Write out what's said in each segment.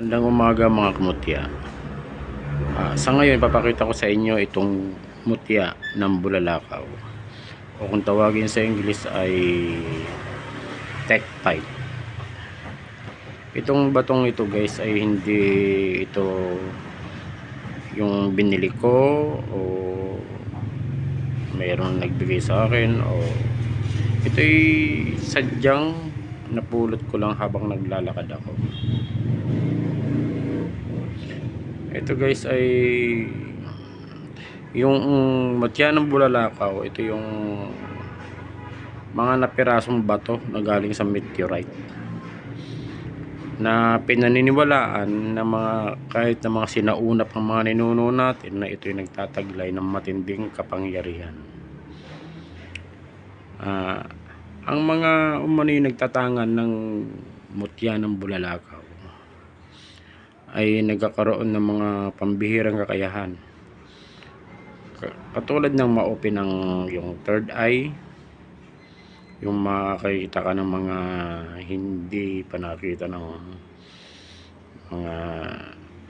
Magandang umaga mga kamutya. Sa ngayon ipapakita ko sa inyo itong mutya ng bulalakaw, o kung tawagin sa English ay tektite. Itong batong ito guys ay hindi ito yung binili ko o mayroong nagbigay sa akin, o ito'y sadyang napulot ko lang habang naglalakad ako. Ito guys ay yung mutya ng bulalakaw. Ito yung mga napirasong bato na galing sa meteorite na pinaniniwalaan na kahit na mga sinaunap ng mga ninuno natin na ito'y nagtataglay ng matinding kapangyarihan. Ang mga umano'y nagtatangan ng mutya ng bulalakaw ay nagkakaroon ng mga pambihirang kakayahan, katulad ng ma-open ng yung third eye, yung makakita ka ng mga hindi pa nakita ng mga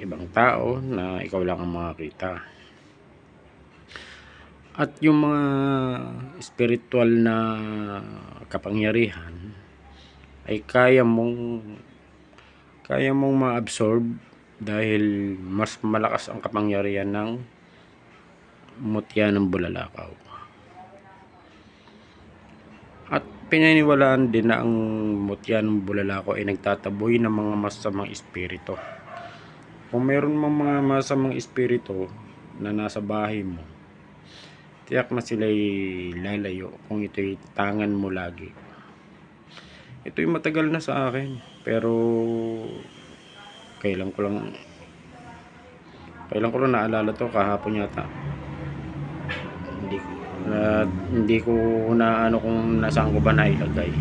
ibang tao na ikaw lang ang makakita, at yung mga spiritual na kapangyarihan ay kaya mong ma-absorb dahil mas malakas ang kapangyarihan ng mutya ng bulalakaw. At pinaniwalaan din na ang mutya ng bulalakaw ay nagtataboy ng mga masamang espiritu. Kung mayroon mang mga masamang espiritu na nasa bahay mo, tiyak na sila'y lalayo kung ito'y tangan mo lagi. Ito'y matagal na sa akin, pero kailan ko lang naalala to, kahapon yata. Hindi ko na ano kung nasaan ko ba nailagay.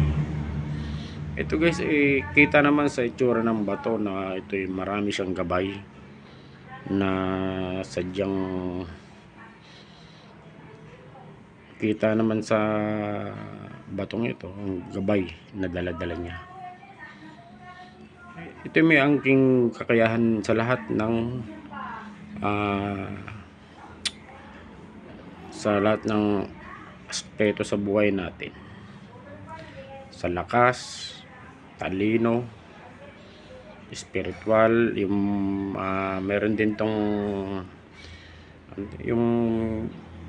Ito guys, kita naman sa itsura ng bato na ito'y marami siyang gabay na sadyang kita naman sa batong ito ang gabay na dala-dala niya. Ito may angking kakayahan sa lahat ng aspeto sa buhay natin, sa lakas, talino, spiritual, yung meron din tong yung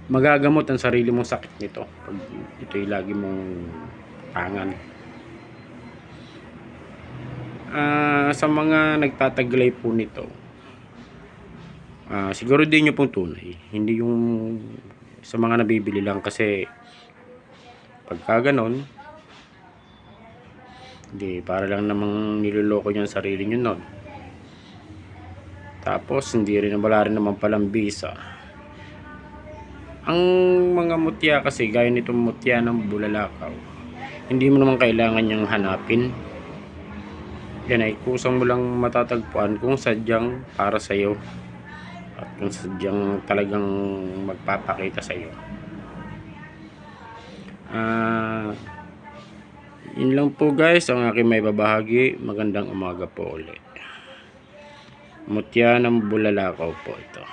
magagamot ang sarili mong sakit nito pag ito'y lagi mong tangan. Sa mga nagtataglay po nito, siguro din nyo pong tunay, hindi yung sa mga nabibili lang, kasi pagka ganon, hindi, para lang namang niloloko nyo ang sarili nyo nun. Tapos wala rin naman palang bisa. Ang mga mutya kasi gaya nitong mutya ng bulalakaw, hindi mo naman kailangan niyang hanapin. Yan ay kusang mo lang matatagpuan kung sadyang para sa iyo at kung sadyang talagang magpapakita sa iyo. Yun lang po guys ang aking may babahagi. Magandang umaga po ulit. Mutya ng bulalakaw po ito.